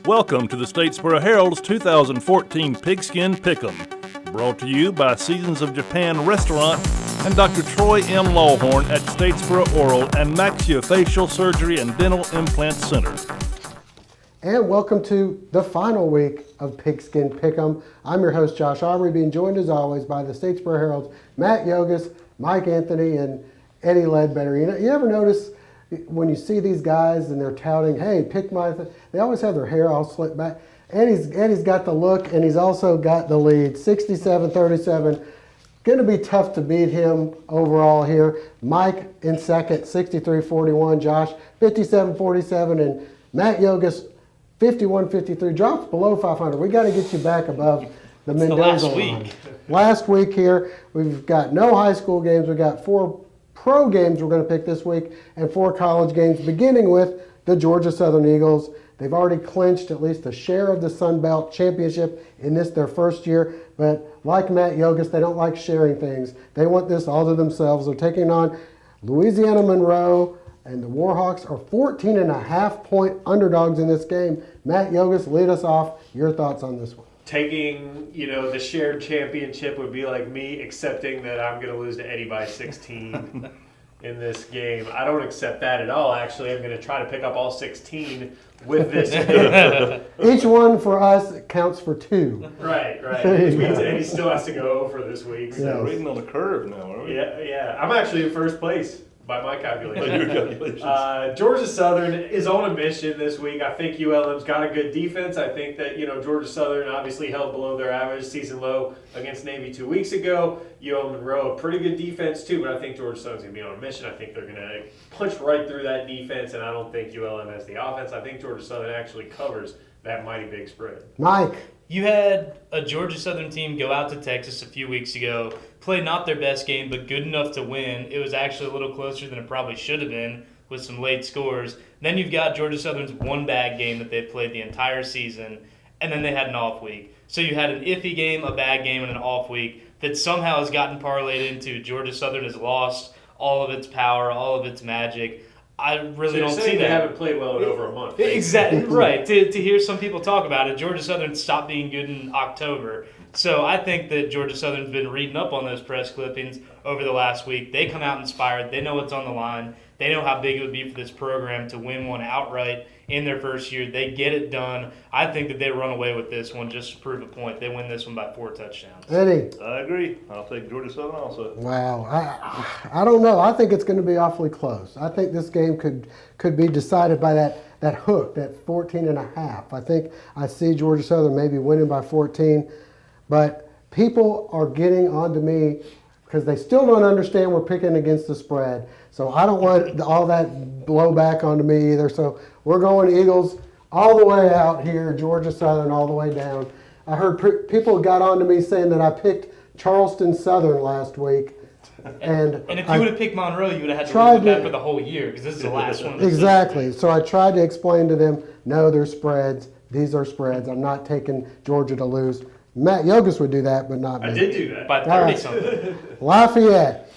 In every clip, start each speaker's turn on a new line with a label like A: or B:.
A: Welcome to the Statesboro Herald's 2014 Pigskin Pick'em, brought to you by Seasons of Japan Restaurant and Dr. Troy M. Lawhorn at Statesboro Oral and Maxillofacial Surgery and Dental Implant Center.
B: And welcome to the final week of Pigskin Pick'em. I'm your host, Josh Aubrey, being joined as always by the Statesboro Herald's Matt Yogas, Mike Anthony, and Eddie Ledbetter. You ever notice when you see these guys and they're touting, hey, pick my, they always have their hair all slicked back. Eddie's got the look, and he's also got the lead, 67-37. Going to be tough to beat him overall here. Mike in second, 63-41. Josh, 57-47. And Matt Yogas, 51-53. Drops below 500. We got to get you back above the Mendoza line. Last week here, we've got no high school games. We've got 4 pro games we're going to pick this week and 4 college games, beginning with the Georgia Southern Eagles. They've already clinched at least a share of the Sun Belt Championship in this their first year, but like Matt Yogas, they don't like sharing things. They want this all to themselves. They're taking on Louisiana Monroe, and the Warhawks are 14.5-point underdogs in this game. Matt Yogas, lead us off. Your thoughts on this one?
C: Taking, the shared championship would be like me accepting that I'm going to lose to Eddie by 16 in this game. I don't accept that at all, actually. I'm going to try to pick up all 16 with this game.
B: Each one for us counts for 2.
C: Right. Which means Eddie still has to go for this week. So.
A: We're reading on the curve now, are we?
C: Yeah. I'm actually in first place. By my calculation.
A: Your calculations.
C: Georgia Southern is on a mission this week. I think ULM's got a good defense. I think that, Georgia Southern obviously held below their average season low against Navy 2 weeks ago. UL Monroe, a pretty good defense too, but I think Georgia Southern's going to be on a mission. I think they're going to punch right through that defense, and I don't think ULM has the offense. I think Georgia Southern actually covers that mighty big spread.
B: Mike.
D: You had a Georgia Southern team go out to Texas a few weeks ago, play not their best game, but good enough to win. It was actually a little closer than it probably should have been with some late scores. Then you've got Georgia Southern's one bad game that they've played the entire season, and then they had an off week. So you had an iffy game, a bad game, and an off week that somehow has gotten parlayed into Georgia Southern has lost all of its power, all of its magic. I really don't see that.
C: They haven't played well in over a month.
D: Exactly, right. To hear some people talk about it, Georgia Southern stopped being good in October. So I think that Georgia Southern's been reading up on those press clippings over the last week. They come out inspired. They know what's on the line. They know how big it would be for this program to win one outright in their first year. They get it done. I think that they run away with this one just to prove a point. They win this one by 4 touchdowns.
B: Eddie.
A: I agree. I'll take Georgia Southern also.
B: Wow. I don't know. I think it's going to be awfully close. I think this game could be decided by that hook, that 14.5. I think I see Georgia Southern maybe winning by 14. But people are getting onto me because they still don't understand we're picking against the spread. So I don't want all that blowback onto me either. So we're going Eagles all the way out here, Georgia Southern all the way down. I heard people got onto me saying that I picked Charleston Southern last week. And
D: if you would have picked Monroe, you would have had to live with that for the whole year because this is the last one.
B: Exactly. So I tried to explain to them, no, they're spreads. These are spreads. I'm not taking Georgia to lose. Matt Yogas would do that, but not me.
C: I did do that.
D: By 30-something.
B: Lafayette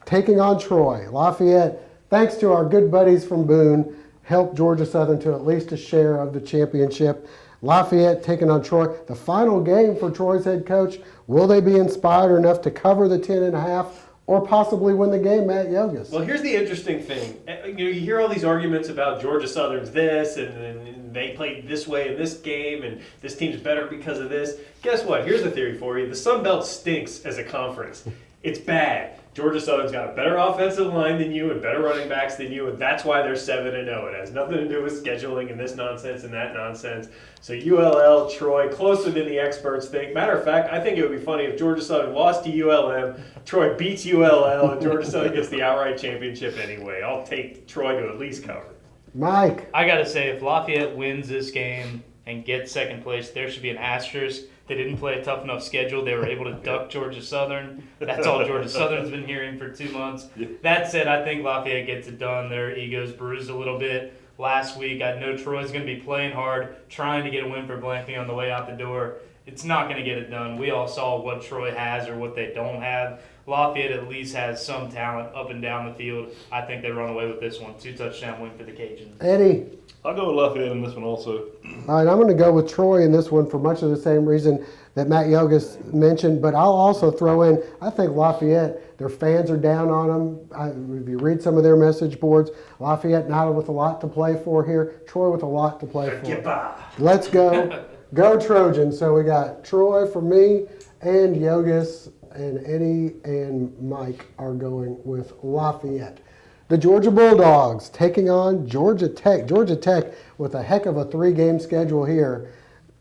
B: taking on Troy. Lafayette, thanks to our good buddies from Boone, helped Georgia Southern to at least a share of the championship. Lafayette taking on Troy. The final game for Troy's head coach. Will they be inspired enough to cover the 10.5 or possibly win the game, Matt Yogas?
C: Well, here's the interesting thing. You hear all these arguments about Georgia Southern's this, and they played this way in this game, and this team's better because of this. Guess what? Here's the theory for you. The Sun Belt stinks as a conference. It's bad. Georgia Southern's got a better offensive line than you and better running backs than you, and that's why they're 7-0. It has nothing to do with scheduling and this nonsense and that nonsense. So ULL, Troy, closer than the experts think. Matter of fact, I think it would be funny if Georgia Southern lost to ULM, Troy beats ULL, and Georgia Southern gets the outright championship anyway. I'll take Troy to at least cover.
B: Mike.
D: I got to say, if Lafayette wins this game and gets second place, there should be an asterisk. They didn't play a tough enough schedule. They were able to duck Georgia Southern. That's all Georgia Southern's been hearing for 2 months. That said, I think Lafayette gets it done. Their egos bruised a little bit last week. I know Troy's going to be playing hard, trying to get a win for Blankley on the way out the door. It's not going to get it done. We all saw what Troy has or what they don't have. Lafayette at least has some talent up and down the field. I think they run away with this one. 2-touchdown win for the Cajuns.
B: Eddie.
A: I'll go with Lafayette in this one also.
B: All right, I'm going to go with Troy in this one for much of the same reason that Matt Yogus mentioned, but I'll also throw in, I think Lafayette, their fans are down on them. If you read some of their message boards, Lafayette not with a lot to play for here, Troy with a lot to play for. Let's go. Go Trojans. So we got Troy for me and Yogus, and Eddie and Mike are going with Lafayette. The Georgia Bulldogs taking on Georgia Tech. Georgia Tech with a heck of a 3-game schedule here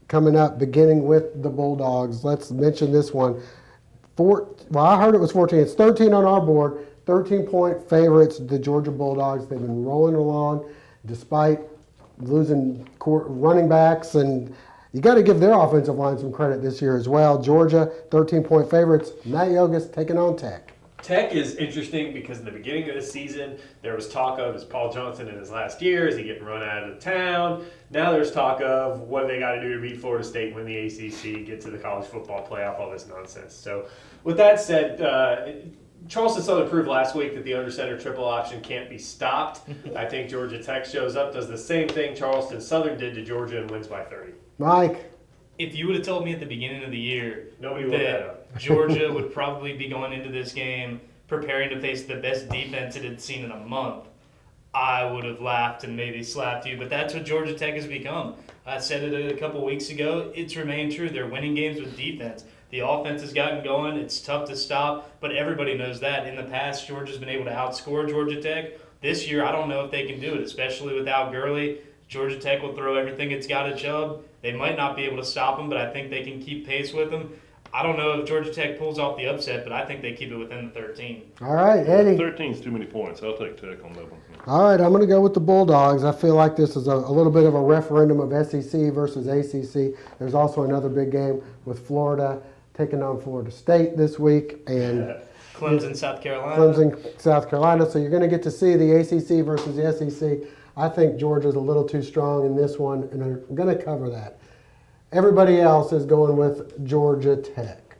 B: coming up, beginning with the Bulldogs. Let's mention this one. I heard it was 14. It's 13 on our board. 13-point favorites, the Georgia Bulldogs. They've been rolling along despite losing running backs, and you got to give their offensive line some credit this year as well. Georgia, 13-point favorites. Matt Yogus taking on Tech.
C: Tech is interesting because in the beginning of the season, there was talk of, is Paul Johnson in his last year? Is he getting run out of town? Now there's talk of what do they got to do to beat Florida State, win the ACC, get to the college football playoff, all this nonsense. So with that said, Charleston Southern proved last week that the under center triple option can't be stopped. I think Georgia Tech shows up, does the same thing Charleston Southern did to Georgia and wins by 30.
B: Mike.
D: If you would have told me at the beginning of the year
C: Nobody would have.
D: Georgia would probably be going into this game preparing to face the best defense it had seen in a month, I would have laughed and maybe slapped you. But that's what Georgia Tech has become. I said it a couple weeks ago. It's remained true. They're winning games with defense. The offense has gotten going. It's tough to stop, but everybody knows that. In the past, Georgia's been able to outscore Georgia Tech. This year, I don't know if they can do it, especially without Gurley. Georgia Tech will throw everything it's got at Chubb. They might not be able to stop him, but I think they can keep pace with him. I don't know if Georgia Tech pulls off the upset, but I think they keep it within the 13.
B: All right, Eddie.
A: 13 is too many points. I'll take Tech on that one.
B: All right, I'm going to go with the Bulldogs. I feel like this is a little bit of a referendum of SEC versus ACC. There's also another big game with Florida taking on Florida State this week. And
D: Clemson, South Carolina.
B: Clemson, South Carolina. So you're going to get to see the ACC versus the SEC. I think Georgia's a little too strong in this one, and they're going to cover that. Everybody else is going with Georgia Tech.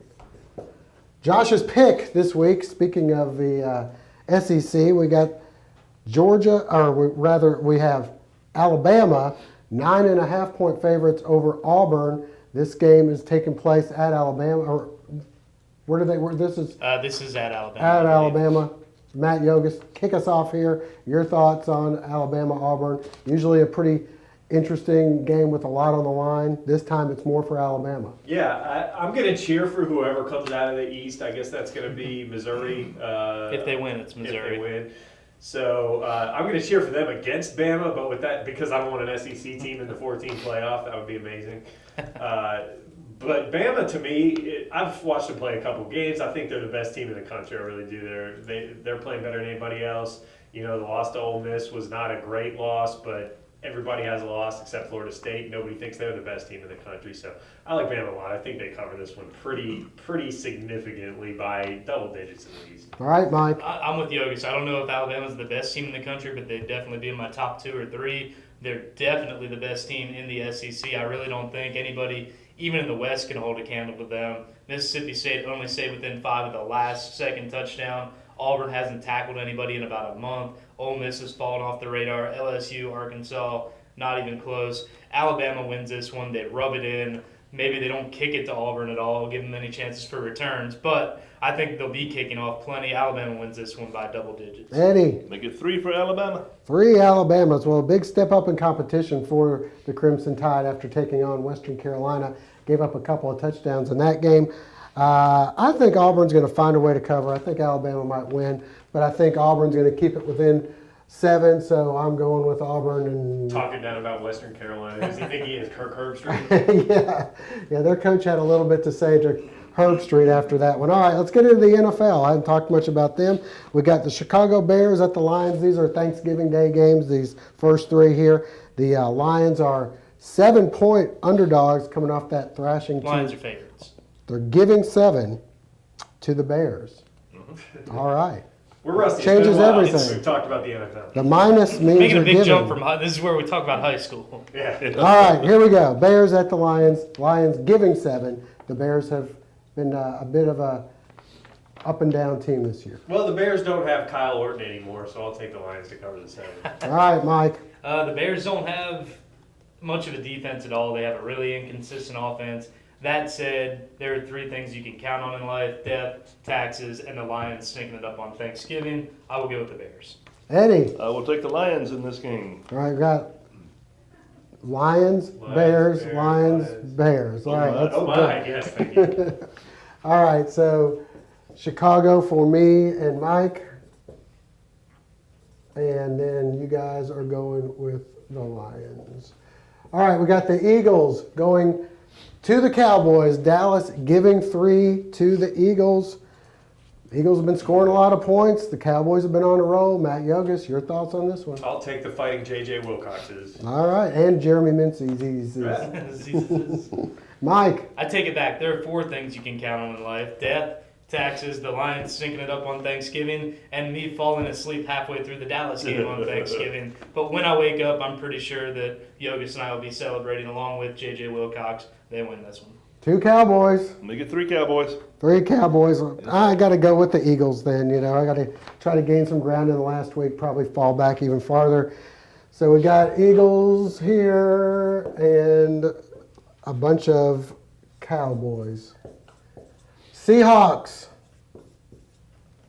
B: Josh's pick this week, speaking of the SEC, we got Georgia, we have Alabama, 9.5-point favorites over Auburn. This game is taking place at Alabama. Or this is
D: at Alabama.
B: At Alabama. Matt Yogus, kick us off here. Your thoughts on Alabama-Auburn. Usually a pretty interesting game with a lot on the line. This time it's more for Alabama.
C: Yeah, I'm going to cheer for whoever comes out of the East. I guess that's going to be Missouri.
D: If they win, it's Missouri.
C: If they win. So I'm going to cheer for them against Bama, but with that, because I want an SEC team in the 14 playoff, that would be amazing. But Bama, to me, I've watched them play a couple games. I think they're the best team in the country. I really do. They're playing better than anybody else. You know, the loss to Ole Miss was not a great loss, but everybody has a loss except Florida State. Nobody thinks they're the best team in the country. So I like Bama a lot. I think they cover this one pretty significantly by double digits at least.
B: All right, Mike.
D: I'm with Yogi. So I don't know if Alabama's the best team in the country, but they'd definitely be in my top 2 or 3. They're definitely the best team in the SEC. I really don't think anybody, even in the West, can hold a candle to them. Mississippi State only stayed within 5 of the last second touchdown. Auburn hasn't tackled anybody in about a month. Ole Miss has fallen off the radar. LSU, Arkansas, not even close. Alabama wins this one. They rub it in. Maybe they don't kick it to Auburn at all, give them any chances for returns. But I think they'll be kicking off plenty. Alabama wins this one by double digits.
B: Eddie.
A: Make it 3 for Alabama.
B: 3 Alabamas. Well, a big step up in competition for the Crimson Tide after taking on Western Carolina. Gave up a couple of touchdowns in that game. I think Auburn's going to find a way to cover. I think Alabama might win, but I think Auburn's going to keep it within 7, so I'm going with Auburn. And
C: talking down about Western Carolina. Does he think he is Kirk Herbstreit?
B: yeah, their coach had a little bit to say to Herbstreit after that one. All right, let's get into the NFL. I haven't talked much about them. We got the Chicago Bears at the Lions. These are Thanksgiving Day games, these first 3 here. The Lions are 7-point underdogs coming off that thrashing.
D: Lions are favorites.
B: They're giving 7 to the Bears. All right.
C: We're rusty.
B: Changes everything.
C: Since we've talked about the NFL.
B: The minus means
D: Making a big
B: giving.
D: jump from this is where we talk about high school.
C: Yeah.
B: All right, here we go. Bears at the Lions. Lions giving 7. The Bears have been a bit of a up and down team this year.
C: Well, the Bears don't have Kyle Orton anymore, so I'll take the Lions to cover the 7.
B: All right, Mike.
D: The Bears don't have much of a defense at all. They have a really inconsistent offense. That said, there are three things you can count on in life: death, taxes, and the Lions sneaking it up on Thanksgiving. I will go with the Bears.
B: Eddie.
A: I will take the Lions in this game.
B: All right, we got Lions, Bears, Lions, Bears. All right, let's go.
C: Yes, thank you.
B: All right, so Chicago for me and Mike. And then you guys are going with the Lions. All right, we got the Eagles going to the Cowboys. Dallas giving 3 to the Eagles. Eagles have been scoring a lot of points. The Cowboys have been on a roll. Matt Yogus, your thoughts on this one?
C: I'll take the Fighting J.J. Wilcoxes.
B: All right, and Jeremy Mincy's. Mike.
D: I take it back. There are 4 things you can count on in life: death, taxes, the Lions sinking it up on Thanksgiving, and me falling asleep halfway through the Dallas game on Thanksgiving. But when I wake up, I'm pretty sure that Yogus and I will be celebrating along with J.J. Wilcox. They win this one.
B: 2 Cowboys.
A: Make it 3 Cowboys.
B: 3 Cowboys. I got to go with the Eagles then. You know, I got to try to gain some ground in the last week, probably fall back even farther. So we got Eagles here and a bunch of Cowboys. Seahawks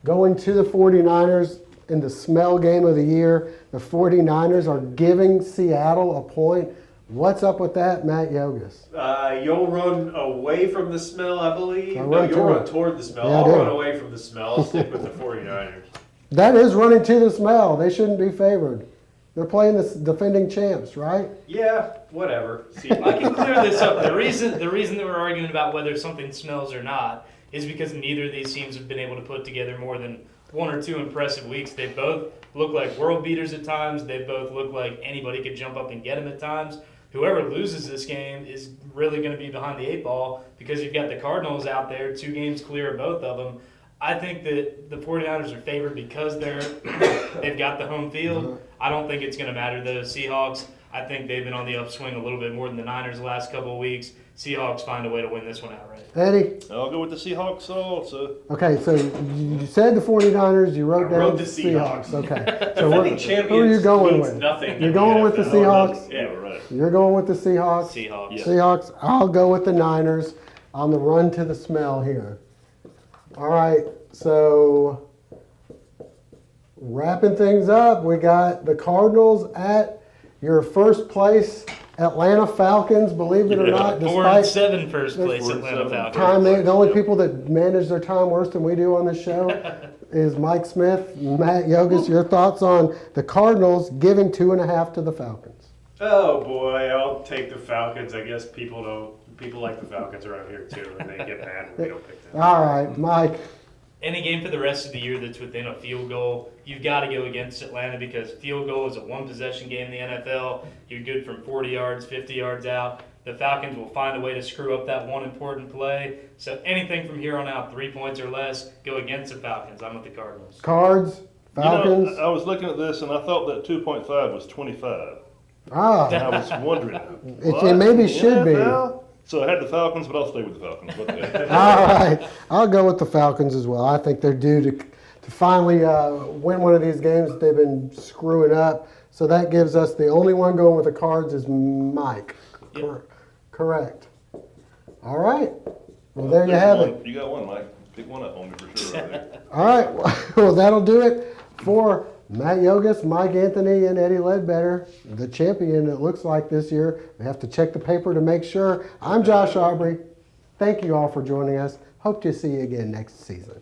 B: going to the 49ers in the smell game of the year. The 49ers are giving Seattle a point. What's up with that, Matt Yogus?
C: You'll run away from the smell, I believe.
B: I'll
C: No,
B: run
C: you'll
B: toward
C: run toward the smell.
B: Yeah, I
C: I'll
B: do.
C: run away from the smell. I'll stick with the 49ers.
B: That is running to the smell. They shouldn't be favored. They're playing the defending champs, right?
C: Yeah, whatever. See,
D: I can clear this up. The reason that we're arguing about whether something smells or not is because neither of these teams have been able to put together more than 1 or 2 impressive weeks. They both look like world beaters at times. They both look like anybody could jump up and get them at times. Whoever loses this game is really going to be behind the 8 ball because you've got the Cardinals out there, 2 games clear of both of them. I think that the 49ers are favored because they've got the home field. I don't think it's going to matter though. Seahawks, I think they've been on the upswing a little bit more than the Niners the last couple of weeks. Seahawks find a way to win this one outright.
B: Eddie?
A: I'll go with the Seahawks also.
B: Okay, so you said the 49ers, you wrote
C: I
B: down
C: wrote
B: the
C: the
B: Seahawks.
C: Seahawks.
B: Okay. So
C: Defending champions
B: who are you going
C: means
B: with?
C: nothing in
B: You're
C: the
B: going with the
C: NFL.
B: Seahawks?
C: Yeah,
A: right.
B: You're going with the Seahawks?
D: Seahawks.
A: Yeah.
B: Seahawks. I'll go with the Niners on the run to the smell here. All right, so wrapping things up, we got the Cardinals at your first place Atlanta Falcons, believe it or not,
D: 4-7 first place
A: 4-7.
D: Atlanta Falcons.
B: the only people that manage their time worse than we do on this show is Mike Smith. Matt Yogus, your thoughts on the Cardinals giving 2.5 to the Falcons?
C: Oh boy, I'll take the Falcons. I guess people like the Falcons around here too, and they get mad when we don't pick them.
B: All right, Mike.
D: Any game for the rest of the year that's within a field goal, you've got to go against Atlanta because field goal is a 1-possession game in the NFL. You're good from 40 yards, 50 yards out. The Falcons will find a way to screw up that one important play. So anything from here on out, 3 points or less, go against the Falcons. I'm with the Cardinals.
B: Cards, Falcons.
A: You know, I was looking at this and I thought that 2.5 was 25. And
B: Ah,
A: I was wondering.
B: it maybe should be.
A: NFL? So I had the Falcons, but I'll stay with the Falcons. What the heck?
B: all right. I'll go with the Falcons as well. I think they're due to finally win one of these games that they've been screwing up. So that gives us the only one going with the Cards is Mike.
D: Yep.
B: Correct. All right. Well, there you have it.
A: You got one, Mike. Pick one up on me for sure. Right there.
B: All right. Well, that'll do it for Matt Yogus, Mike Anthony, and Eddie Ledbetter, the champion it looks like this year. We have to check the paper to make sure. I'm Josh Aubrey. Thank you all for joining us. Hope to see you again next season.